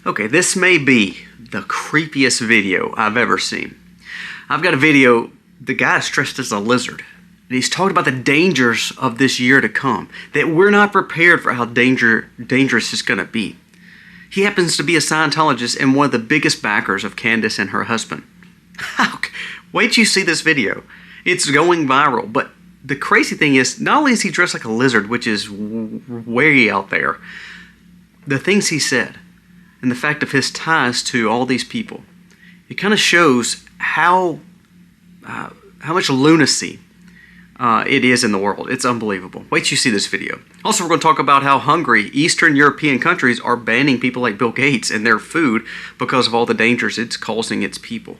Okay, this may be the creepiest video I've ever seen. I've got a video, the guy's dressed as a lizard. And he's talking about the dangers of this year to come. That we're not prepared for how dangerous it's going to be. He happens to be a Scientologist and one of the biggest backers of Candace and her husband. Wait till you see this video. It's going viral. But the crazy thing is, not only is he dressed like a lizard, which is way out there, the things he said and the fact of his ties to all these people, it kind of shows how much lunacy it is in the world. It's unbelievable. Wait till you see this video. Also, we're going to talk about how hungry Eastern European countries are banning people like Bill Gates and their food because of all the dangers it's causing its people.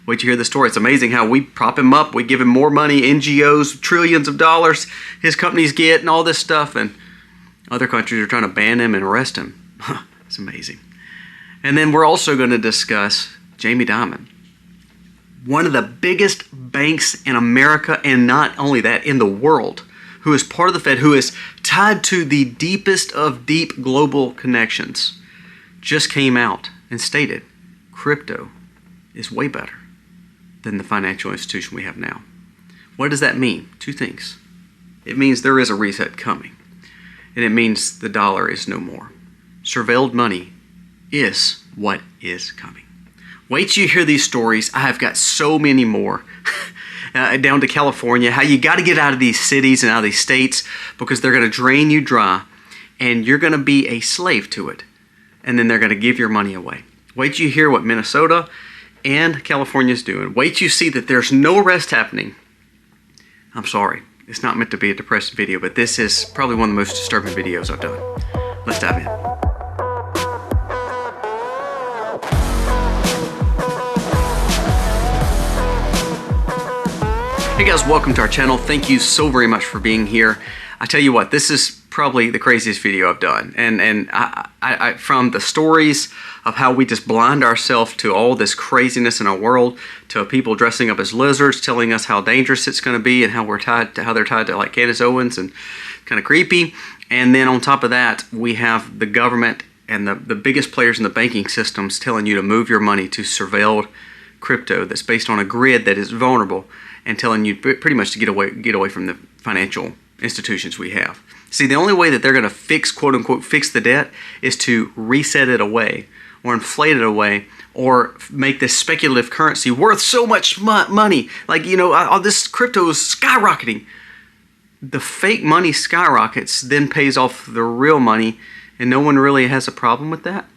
Wait till you hear the story. It's amazing how we prop him up. We give him more money, NGOs, trillions of dollars his companies get and all this stuff, and other countries are trying to ban him and arrest him. It's amazing. And then we're also going to discuss Jamie Dimon, one of the biggest banks in America, and not only that, in the world, who is part of the Fed, who is tied to the deepest of deep global connections, just came out and stated crypto is way better than the financial institution we have now. What does that mean? Two things. It means there is a reset coming, and it means the dollar is no more. Surveilled money is what is coming. Wait till you hear these stories. I have got so many more. Down to California, how you got to get out of these cities and out of these states because they're going to drain you dry and you're going to be a slave to it. And then they're going to give your money away. Wait till you hear what Minnesota and California is doing. Wait till you see that there's no arrest happening. I'm sorry. It's not meant to be a depressing video, but this is probably one of the most disturbing videos I've done. Let's dive in. Hey guys, welcome to our channel. Thank you so very much for being here. I tell you what, this is probably the craziest video I've done. And I from the stories of how we just blind ourselves to all this craziness in our world, to people dressing up as lizards, telling us how dangerous it's going to be and how they're tied to like Candace Owens and kind of creepy. And then on top of that, we have the government and the biggest players in the banking systems telling you to move your money to surveilled crypto that's based on a grid that is vulnerable, and telling you pretty much to get away from the financial institutions we have. See, the only way that they're going to fix, quote unquote, fix the debt is to reset it away or inflate it away or make this speculative currency worth so much money. Like, you know, all this crypto is skyrocketing. The fake money skyrockets, then pays off the real money, and no one really has a problem with that.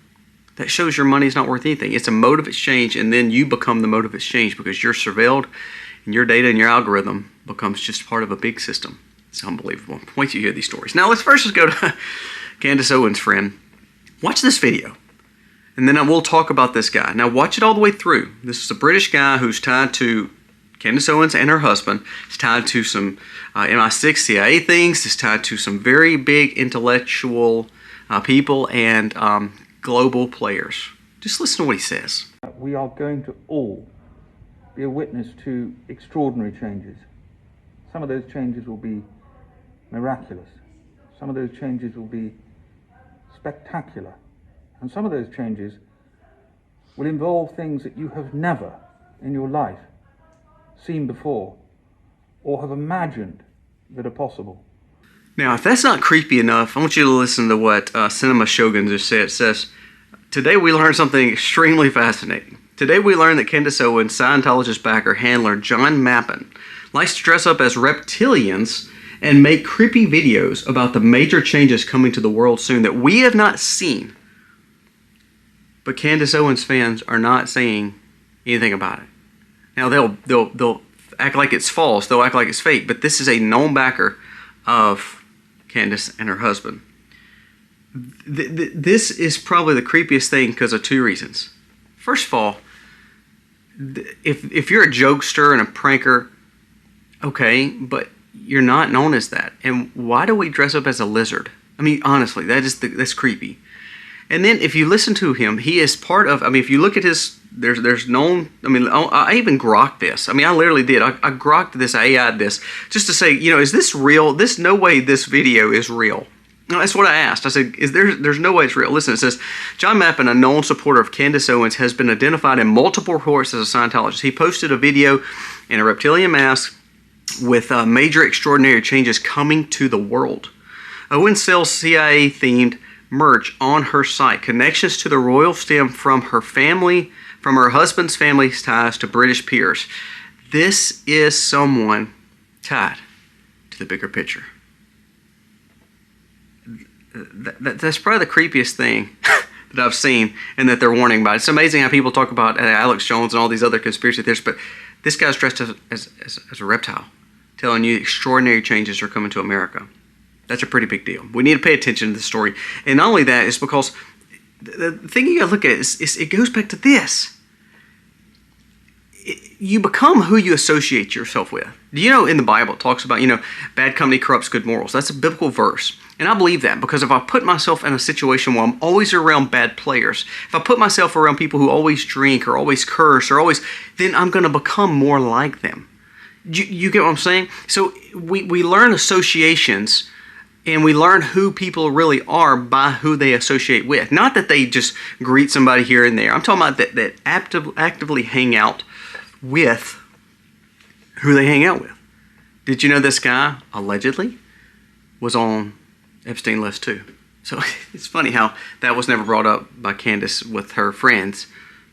That shows your money's not worth anything. It's a mode of exchange, and then you become the mode of exchange because you're surveilled. And your data and your algorithm becomes just part of a big system. It's unbelievable. Wait till you hear these stories. Now let's first just go to Candace Owens' friend. Watch this video. And then we'll talk about this guy. Now watch it all the way through. This is a British guy who's tied to Candace Owens and her husband. He's tied to some MI6 CIA things. He's tied to some very big intellectual people and global players. Just listen to what he says. We are going to all be a witness to extraordinary changes. Some of those changes will be miraculous. Some of those changes will be spectacular. And some of those changes will involve things that you have never in your life seen before or have imagined that are possible. Now, if that's not creepy enough, I want you to listen to what Cinema Shogun just said. It says, today we learned something extremely fascinating. Today we learned that Candace Owens, Scientologist backer handler John Mappin, likes to dress up as reptilians and make creepy videos about the major changes coming to the world soon that we have not seen. But Candace Owens fans are not saying anything about it. Now they'll act like it's false, they'll act like it's fake, but this is a known backer of Candace and her husband. This is probably the creepiest thing because of two reasons. First of all, if you're a jokester and a pranker, okay, but you're not known as that. And why do we dress up as a lizard? I mean, honestly, that's creepy. And then if you listen to him, he is part of, I mean, if you look at his, there's known, I mean, I even grokked this. I mean, I literally did. I grokked this, I AI'd this, just to say, you know, is this real? No way this video is real. No, that's what I asked. I said, there's no way it's real. Listen, it says, John Mappin, a known supporter of Candace Owens, has been identified in multiple reports as a Scientologist. He posted a video in a reptilian mask with major extraordinary changes coming to the world. Owens sells CIA-themed merch on her site. Connections to the royal stem from her family, from her husband's family's ties to British peers. This is someone tied to the bigger picture. That's probably the creepiest thing that I've seen, and that they're warning about. It's amazing how people talk about Alex Jones and all these other conspiracy theorists, but this guy's dressed as a reptile, telling you extraordinary changes are coming to America. That's a pretty big deal. We need to pay attention to this story. And not only that, it's because the thing you got to look at is it goes back to this. You become who you associate yourself with. Do you know in the Bible it talks about, bad company corrupts good morals? That's a biblical verse. And I believe that because if I put myself in a situation where I'm always around bad players, if I put myself around people who always drink or always curse or then I'm going to become more like them. You get what I'm saying? So we learn associations, and we learn who people really are by who they associate with. Not that they just greet somebody here and there. I'm talking about that actively hang out with who they hang out with. Did you know this guy, allegedly, was on Epstein list too? So it's funny how that was never brought up by Candace with her friends,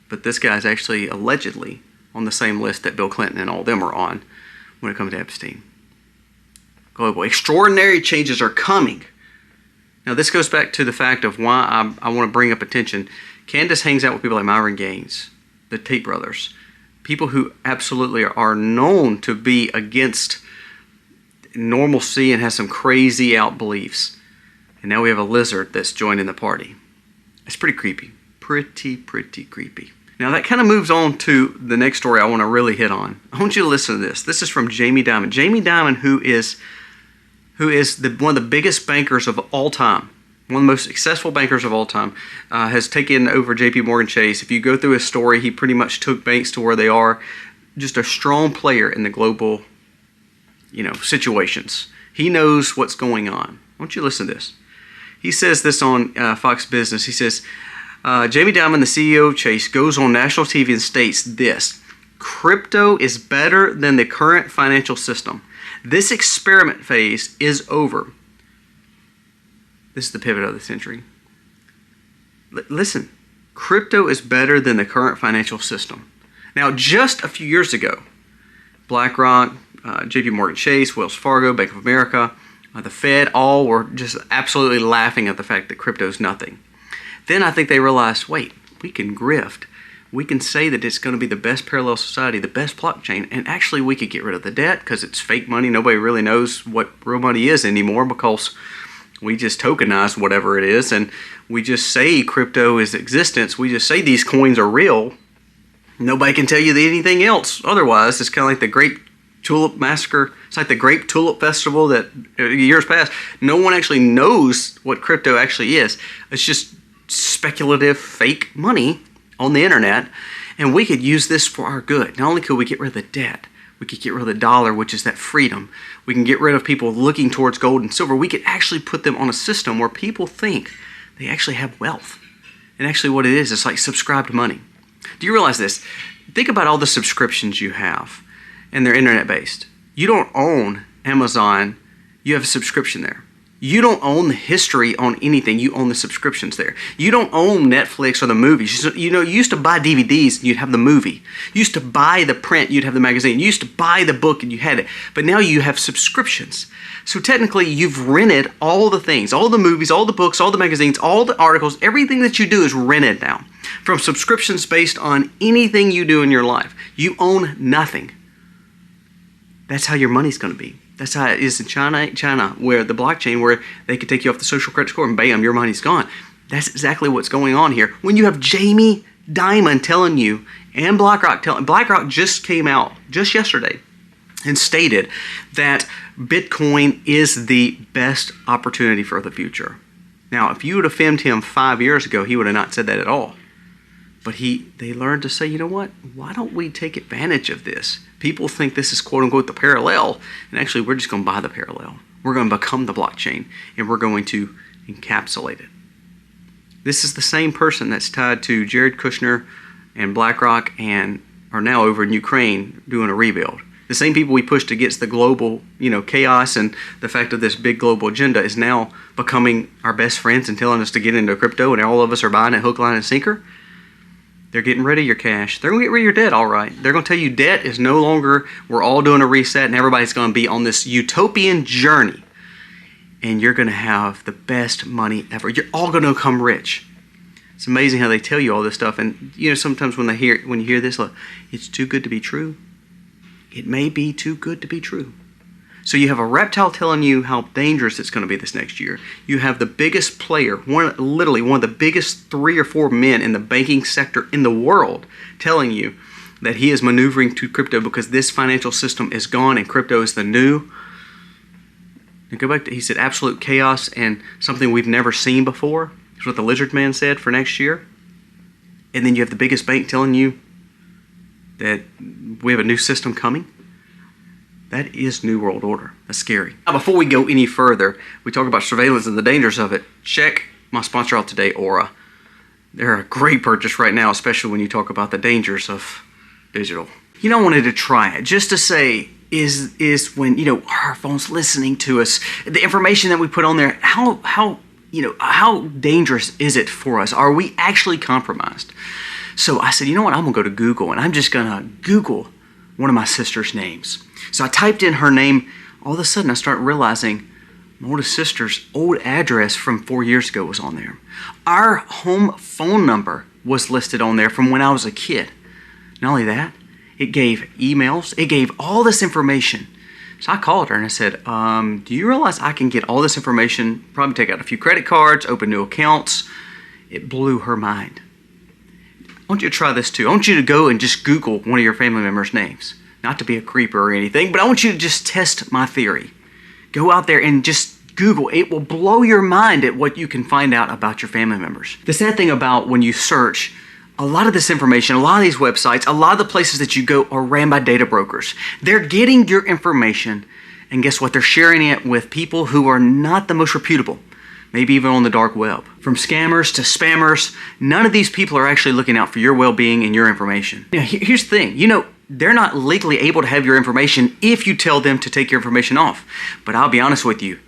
but this guy's actually allegedly on the same list that Bill Clinton and all them are on when it comes to Epstein. Global. Extraordinary changes are coming. Now, this goes back to the fact of why I want to bring up attention. Candace hangs out with people like Myron Gaines, the Tate brothers, people who absolutely are known to be against normalcy and has some crazy out beliefs. And now we have a lizard that's joining the party. It's pretty creepy. Pretty creepy. Now that kind of moves on to the next story I want to really hit on. I want you to listen to this. This is from Jamie Dimon. Jamie Dimon, who is one of the biggest bankers of all time, one of the most successful bankers of all time, has taken over J.P. Morgan Chase. If you go through his story, he pretty much took banks to where they are. Just a strong player in the global, situations. He knows what's going on. I want you to listen to this. He says this on Fox Business. He says, Jamie Dimon, the CEO of Chase, goes on national TV and states this: crypto is better than the current financial system. This experiment phase is over. This is the pivot of the century. Listen, crypto is better than the current financial system. Now, just a few years ago, BlackRock, JP Morgan Chase, Wells Fargo, Bank of America, the Fed, all were just absolutely laughing at the fact that crypto is nothing. Then I think they realized, wait, we can grift. We can say that it's going to be the best parallel society, the best blockchain, and actually we could get rid of the debt because it's fake money. Nobody really knows what real money is anymore because we just tokenize whatever it is, and we just say crypto is existence. We just say these coins are real. Nobody can tell you anything else otherwise. It's kind of like the Grape Tulip Massacre. It's like the Grape Tulip Festival that years past. No one actually knows what crypto actually is. It's just speculative fake money on the internet, and we could use this for our good. Not only could we get rid of the debt, we could get rid of the dollar, which is that freedom. We can get rid of people looking towards gold and silver. We could actually put them on a system where people think they actually have wealth. And actually what it is, it's like subscribed money. Do you realize this? Think about all the subscriptions you have, and they're internet-based. You don't own Amazon. You have a subscription there. You don't own the history on anything. You own the subscriptions there. You don't own Netflix or the movies. You used to buy DVDs and you'd have the movie. You used to buy the print, you'd have the magazine. You used to buy the book and you had it. But now you have subscriptions. So technically you've rented all the things, all the movies, all the books, all the magazines, all the articles. Everything that you do is rented now. From subscriptions based on anything you do in your life. You own nothing. That's how your money's going to be. That's how it is in China, where the blockchain, where they could take you off the social credit score and bam, your money's gone. That's exactly what's going on here. When you have Jamie Dimon telling you, and BlackRock just came out just yesterday and stated that Bitcoin is the best opportunity for the future. Now, if you would have filmed him 5 years ago, he would have not said that at all. But they learned to say, you know what? Why don't we take advantage of this? People think this is quote unquote the parallel, and actually we're just going to buy the parallel. We're going to become the blockchain, and we're going to encapsulated. This is the same person that's tied to Jared Kushner and BlackRock and are now over in Ukraine doing a rebuild. The same people we pushed against the global, chaos and the fact of this big global agenda is now becoming our best friends and telling us to get into crypto, and all of us are buying it hook, line, and sinker. They're getting rid of your cash. They're going to get rid of your debt, all right. They're going to tell you debt is no longer, we're all doing a reset and everybody's going to be on this utopian journey. And you're going to have the best money ever. You're all going to become rich. It's amazing how they tell you all this stuff. And sometimes when you hear this, like, it's too good to be true. It may be too good to be true. So you have a reptile telling you how dangerous it's going to be this next year. You have the biggest player, literally one of the biggest 3 or 4 men in the banking sector in the world telling you that he is maneuvering to crypto because this financial system is gone and crypto is the new. And go back to, he said, absolute chaos and something we've never seen before. That's what the lizard man said for next year. And then you have the biggest bank telling you that we have a new system coming. That is New World Order. That's scary. Now, before we go any further, we talk about surveillance and the dangers of it. Check my sponsor out today, Aura. They're a great purchase right now, especially when you talk about the dangers of digital. I wanted to try it just to say, is when our phone's listening to us, the information that we put on there, how dangerous is it for us? Are we actually compromised? So I said, you know what? I'm gonna go to Google and I'm just gonna Google one of my sister's names. So I typed in her name. All of a sudden, I start realizing my oldest sister's old address from 4 years ago was on there. Our home phone number was listed on there from when I was a kid. Not only that, it gave emails. It gave all this information. So I called her and I said, do you realize I can get all this information, probably take out a few credit cards, open new accounts? It blew her mind. I want you to try this too. I want you to go and just Google one of your family members' names. Not to be a creeper or anything, but I want you to just test my theory. Go out there and just Google. It will blow your mind at what you can find out about your family members. The sad thing about when you search, a lot of this information, a lot of these websites, a lot of the places that you go are ran by data brokers. They're getting your information, and guess what? They're sharing it with people who are not the most reputable. Maybe even on the dark web. From scammers to spammers, none of these people are actually looking out for your well-being and your information. Now, here's the thing. They're not legally able to have your information if you tell them to take your information off. But I'll be honest with you.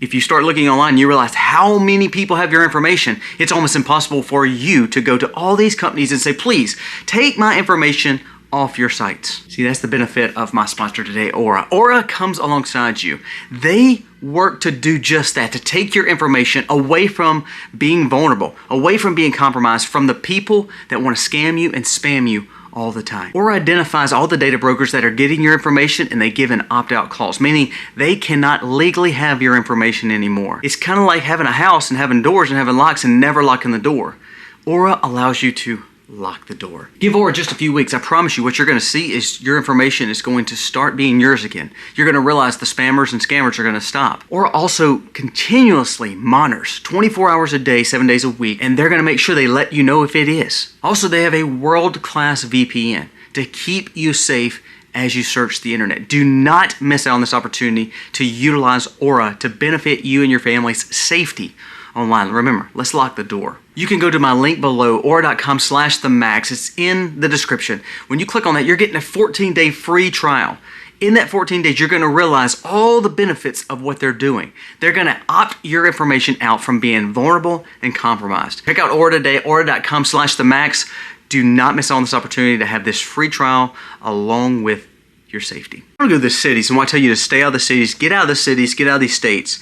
If you start looking online and you realize how many people have your information, it's almost impossible for you to go to all these companies and say, please, take my information off your sites. See, that's the benefit of my sponsor today, Aura. Aura comes alongside you. They work to do just that, to take your information away from being vulnerable, away from being compromised, from the people that want to scam you and spam you all the time. Aura identifies all the data brokers that are getting your information and they give an opt-out clause, meaning they cannot legally have your information anymore. It's kind of like having a house and having doors and having locks and never locking the door. Aura allows you to lock the door. Give Aura just a few weeks. I promise you what you're going to see is your information is going to start being yours again. You're going to realize the spammers and scammers are going to stop. Aura also continuously monitors 24 hours a day, 7 days a week, and they're going to make sure they let you know if it is. Also, they have a world-class VPN to keep you safe as you search the internet. Do not miss out on this opportunity to utilize Aura to benefit you and your family's safety online. Remember, let's lock the door. You can go to my link below, aura.com/themacs. It's in the description. When you click on that, you're getting a 14-day free trial. In that 14 days, you're going to realize all the benefits of what they're doing. They're going to opt your information out from being vulnerable and compromised. Check out Aura today, aura.com/themacs. Do not miss out on this opportunity to have this free trial along with your safety. I'm going to go to the cities and I want to tell you to stay out of the cities, get out of the cities, get out of these states.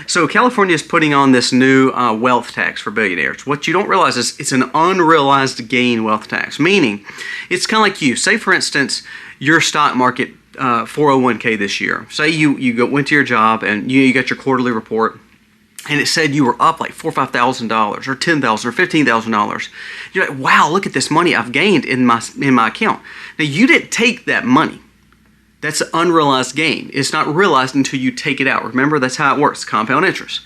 So California is putting on this new wealth tax for billionaires. What you don't realize is it's an unrealized gain wealth tax, meaning it's kind of like you. Say, for instance, your stock market 401k this year. Say you went to your job and you got your quarterly report and it said you were up like $4,000 or $5,000 or $10,000 or $15,000. You're like, wow, look at this money I've gained in my account. Now, you didn't take that money. That's an unrealized gain. It's not realized until you take it out. Remember, that's how it works, compound interest.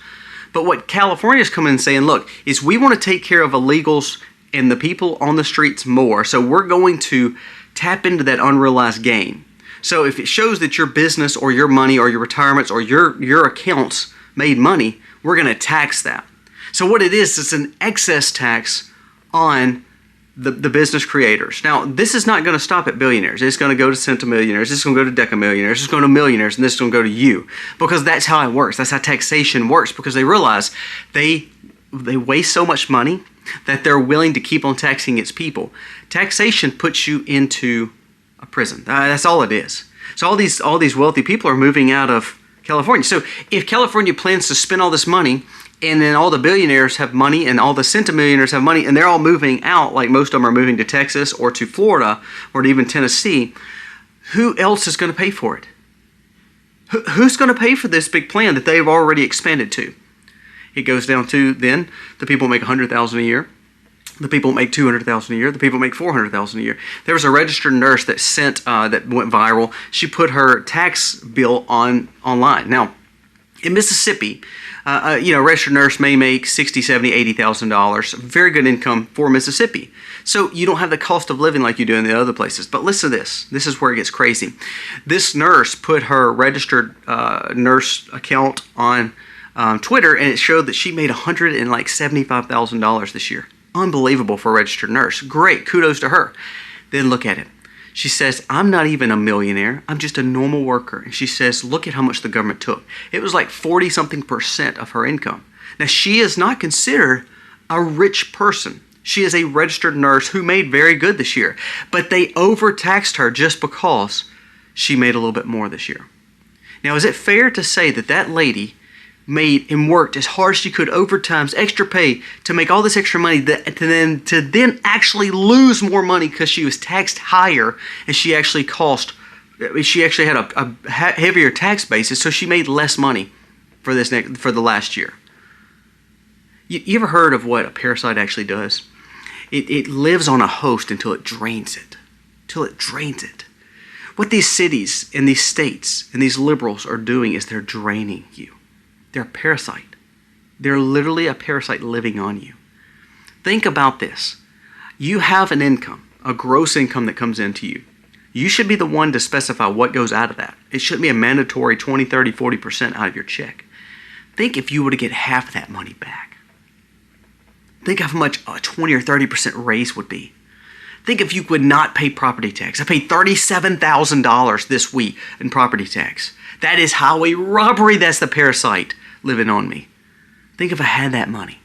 But what California's coming and saying, look, is we want to take care of illegals and the people on the streets more. So we're going to tap into that unrealized gain. So if it shows that your business or your money or your retirements or your accounts made money, we're going to tax that. So what it is, it's an excess tax on the business creators. Now, this is not going to stop at billionaires. It's going to go to centimillionaires. It's going to go to decamillionaires. It's going to millionaires, and this is going to go to you, because that's how it works. That's how taxation works, because they realize they waste so much money that they're willing to keep on taxing its people. Taxation puts you into a prison. That's all it is. So all these wealthy people are moving out of California. So if California plans to spend all this money, and then all the billionaires have money and all the centimillionaires have money, and they're all moving out, like most of them are moving to Texas or to Florida or to even Tennessee, who else is going to pay for it? Who's going to pay for this big plan that they've already expanded to? It goes down to then the people who make $100,000 a year, the people who make $200,000 a year, the people who make $400,000 a year. There was a registered nurse that that went viral. She put her tax bill online. Now, in Mississippi, a registered nurse may make $60,000, $70,000, $80,000. Very good income for Mississippi. So you don't have the cost of living like you do in the other places. But listen to this. This is where it gets crazy. This nurse put her registered nurse account on Twitter, and it showed that she made $175,000 this year. Unbelievable for a registered nurse. Great. Kudos to her. Then look at it. She says, I'm not even a millionaire. I'm just a normal worker. And she says, look at how much the government took. It was like 40-something% of her income. Now, she is not considered a rich person. She is a registered nurse who made very good this year. But they overtaxed her just because she made a little bit more this year. Now, is it fair to say that that lady made and worked as hard as she could, overtimes, extra pay, to make all this extra money, to then actually lose more money because she was taxed higher, and she actually had a heavier tax basis, so she made less money for the last year? You ever heard of what a parasite actually does? It lives on a host until it drains it. What these cities and these states and these liberals are doing is they're draining you. They're a parasite. They're literally a parasite living on you. Think about this. You have an income, a gross income that comes into you. You should be the one to specify what goes out of that. It shouldn't be a mandatory 20, 30, 40% out of your check. Think if you were to get half of that money back. Think how much a 20 or 30% raise would be. Think if you would not pay property tax. I paid $37,000 this week in property tax. That is highway robbery. That's the parasite living on me. Think if I had that money.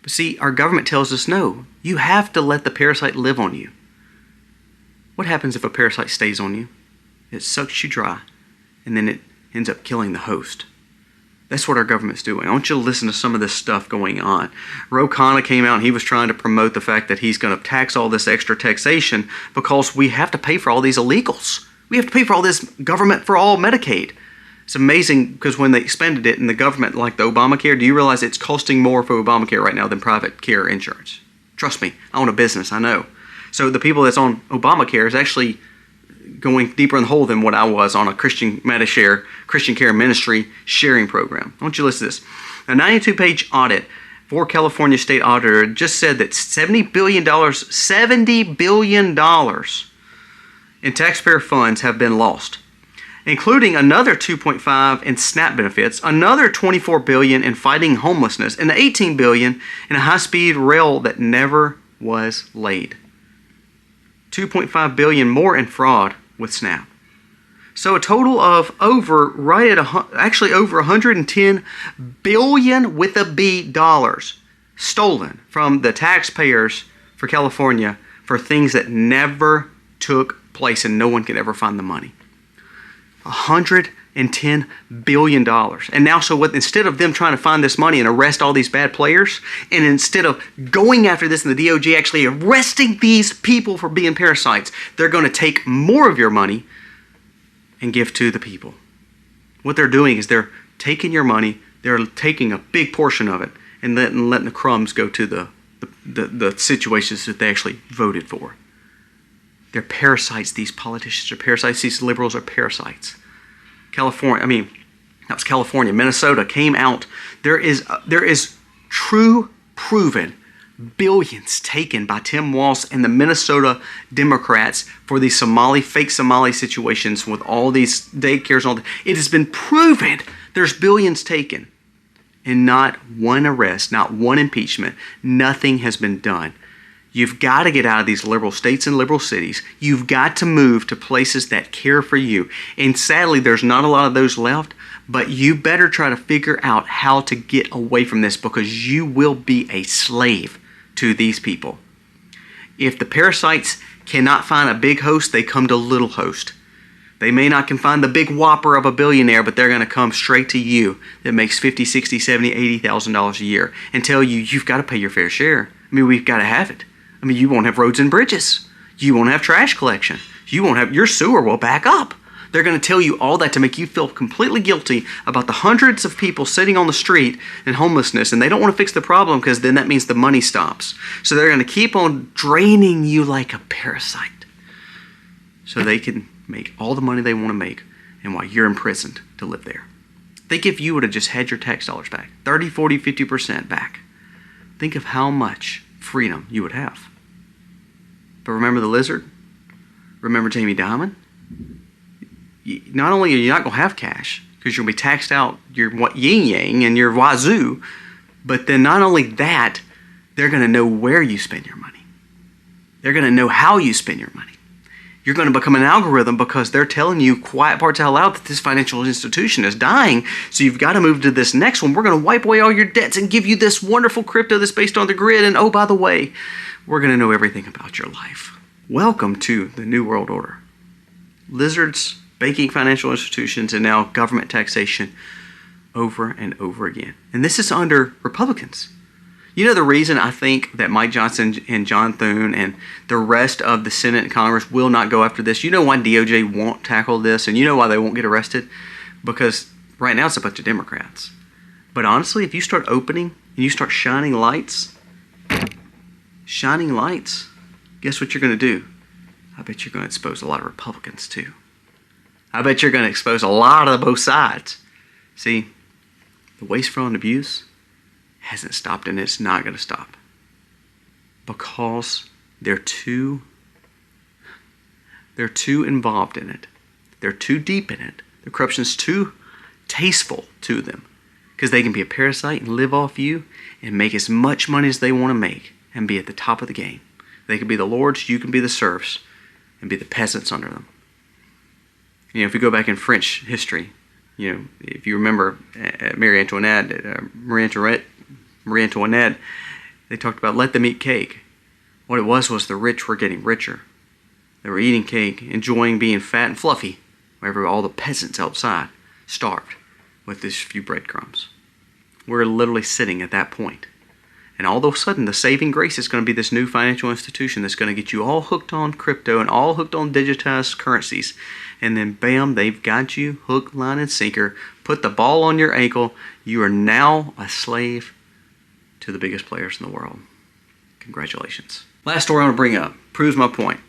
But see, our government tells us, no, you have to let the parasite live on you. What happens if a parasite stays on you? It sucks you dry, and then it ends up killing the host. That's what our government's doing. I want you to listen to some of this stuff going on. Ro Khanna came out and he was trying to promote the fact that he's going to tax all this extra taxation because we have to pay for all these illegals. We have to pay for all this government for all Medicaid. It's amazing because when they expanded it in the government, like the Obamacare, do you realize it's costing more for Obamacare right now than private care insurance? Trust me, I own a business, I know. So the people that's on Obamacare is actually going deeper in the hole than what I was on a Christian Care Ministry sharing program. I want you to listen to this. A 92-page audit for California State Auditor just said that $70 billion in taxpayer funds have been lost, including another $2.5 in SNAP benefits, another $24 billion in fighting homelessness, and $18 billion in a high-speed rail that never was laid. $2.5 billion more in fraud with SNAP. So a total of over $110 billion with a B dollars stolen from the taxpayers for California for things that never took place and no one could ever find the money. $110 billion. And now, so what? Instead of them trying to find this money and arrest all these bad players, and instead of going after this and the DOJ actually arresting these people for being parasites, they're going to take more of your money and give to the people. What they're doing is they're taking your money, they're taking a big portion of it, and letting the crumbs go to the situations that they actually voted for. They're parasites. These politicians are parasites. These liberals are parasites. California, Minnesota came out. There is true proven billions taken by Tim Walz and the Minnesota Democrats for these fake Somali situations with all these daycares and all that. It has been proven there's billions taken. and not one arrest, not one impeachment. Nothing has been done. You've got to get out of these liberal states and liberal cities. You've got to move to places that care for you. And sadly, there's not a lot of those left, but you better try to figure out how to get away from this, because you will be a slave to these people. If the parasites cannot find a big host, they come to little host. They may not can find the big whopper of a billionaire, but they're going to come straight to you that makes $50, $60, $70, $80,000 a year and tell you you've got to pay your fair share. I mean, we've got to have it. I mean, you won't have roads and bridges. You won't have trash collection. You won't have, your sewer will back up. They're going to tell you all that to make you feel completely guilty about the hundreds of people sitting on the street in homelessness, and they don't want to fix the problem because then that means the money stops. So they're going to keep on draining you like a parasite so they can make all the money they want to make, and while you're imprisoned to live there. Think if you would have just had your tax dollars back, 30, 40, 50% back. Think of how much freedom you would have. But remember the lizard? Remember Jamie Dimon? Not only are you not going to have cash, because you're going to be taxed out your yin yang and your wazoo, but then not only that, they're going to know where you spend your money. They're going to know how you spend your money. You're going to become an algorithm because they're telling you quiet parts out loud that this financial institution is dying, so you've got to move to this next one. We're going to wipe away all your debts and give you this wonderful crypto that's based on the grid, and oh, by the way, we're going to know everything about your life. Welcome to the New World Order. Lizards, banking financial institutions, and now government taxation over and over again. And this is under Republicans. You know the reason I think that Mike Johnson and John Thune and the rest of the Senate and Congress will not go after this? You know why DOJ won't tackle this, and you know why they won't get arrested? Because right now it's a bunch of Democrats. But honestly, if you start opening and you start shining lights, guess what you're going to do? I bet you're going to expose a lot of Republicans too. I bet you're going to expose a lot of both sides. See, the waste, fraud, and abuse hasn't stopped, and it's not going to stop. Because they're too involved in it. They're too deep in it. The corruption's too tasteful to them. Because they can be a parasite and live off you and make as much money as they want to make and be at the top of the game. They can be the lords, you can be the serfs, and be the peasants under them. You know, if you go back in French history, you know, if you remember Marie Antoinette, they talked about let them eat cake. What it was the rich were getting richer. They were eating cake, enjoying being fat and fluffy, wherever all the peasants outside starved with this few breadcrumbs. We're literally sitting at that point. And all of a sudden, the saving grace is going to be this new financial institution that's going to get you all hooked on crypto and all hooked on digitized currencies. And then, bam, they've got you hook, line, and sinker. Put the ball on your ankle. You are now a slave to the biggest players in the world. Congratulations. Last story I want to bring up proves my point.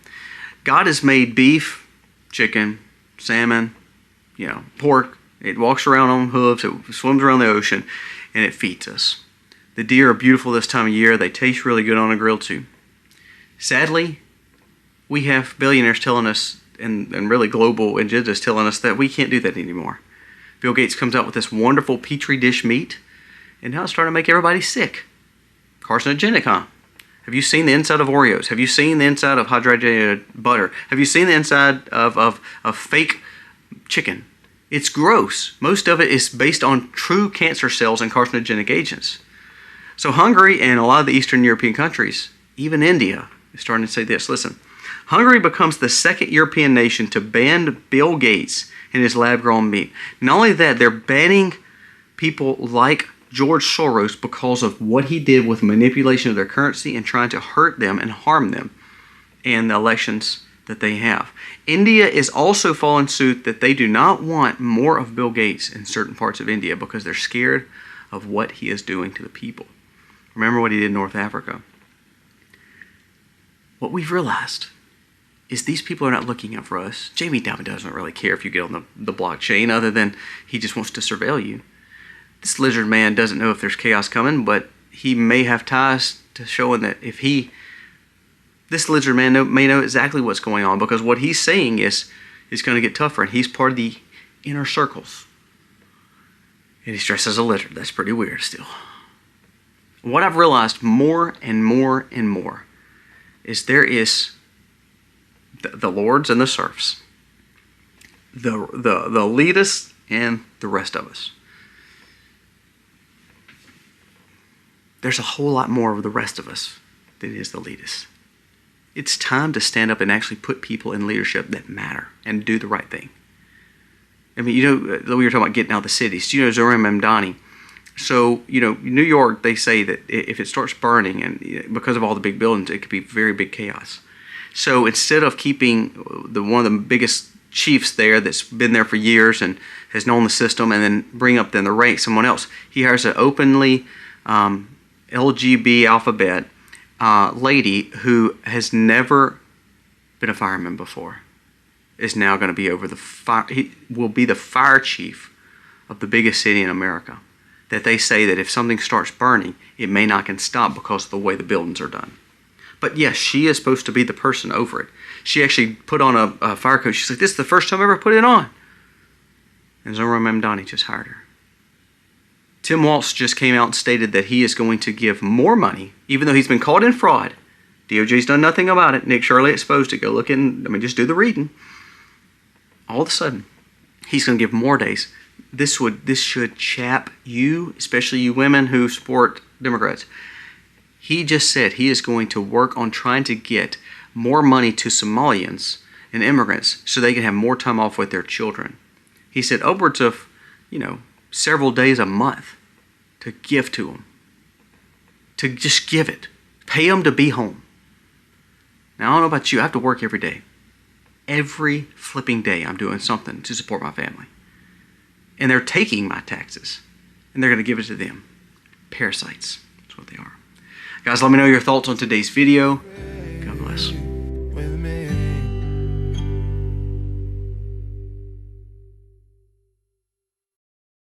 God has made beef, chicken, salmon, pork. It walks around on hooves. It swims around the ocean, and it feeds us. The deer are beautiful this time of year. They taste really good on a grill too. Sadly, we have billionaires telling us, and really global agendas telling us that we can't do that anymore. Bill Gates comes out with this wonderful petri dish meat, and now it's starting to make everybody sick. Carcinogenic, huh? Have you seen the inside of Oreos? Have you seen the inside of hydrated butter? Have you seen the inside of fake chicken? It's gross. Most of it is based on true cancer cells and carcinogenic agents. So Hungary and a lot of the Eastern European countries, even India, is starting to say this. Listen, Hungary becomes the second European nation to ban Bill Gates and his lab-grown meat. Not only that, they're banning people like George Soros because of what he did with manipulation of their currency and trying to hurt them and harm them in the elections that they have. India is also following suit that they do not want more of Bill Gates in certain parts of India because they're scared of what he is doing to the people. Remember what he did in North Africa. What we've realized is these people are not looking out for us. Jamie Dimon doesn't really care if you get on the blockchain other than he just wants to surveil you. This lizard man doesn't know if there's chaos coming, but he may have ties to showing that this lizard man may know exactly what's going on because what he's saying is going to get tougher, and he's part of the inner circles. And he's dressed as a lizard. That's pretty weird still. What I've realized more and more and more is there is the lords and the serfs, the elitists and the rest of us. There's a whole lot more of the rest of us than is the elitists. It's time to stand up and actually put people in leadership that matter and do the right thing. I mean, you know, we were talking about getting out of the cities. You know, Zoran Mamdani. So, you know, New York, they say that if it starts burning, and because of all the big buildings, it could be very big chaos. So instead of keeping one of the biggest chiefs there that's been there for years and has known the system, and then bring up then the rank someone else, he hires an openly LGB alphabet lady who has never been a fireman before. Is now going to be over the fire. He will be the fire chief of the biggest city in America. That they say that if something starts burning, it may not can stop because of the way the buildings are done. But yes, she is supposed to be the person over it. She actually put on a fire coat. She's like, this is the first time I ever put it on. And Zoran Mamdani just hired her. Tim Walz just came out and stated that he is going to give more money, even though he's been caught in fraud. DOJ's done nothing about it. Nick Shirley exposed it. Go look in, just do the reading. All of a sudden, he's going to give more days. This should chap you, especially you women who support Democrats. He just said he is going to work on trying to get more money to Somalians and immigrants so they can have more time off with their children. He said upwards of, several days a month to give to them. To just give it. Pay them to be home. Now, I don't know about you. I have to work every day. Every flipping day I'm doing something to support my family. And they're taking my taxes. And they're going to give it to them. Parasites. That's what they are. Guys, let me know your thoughts on today's video.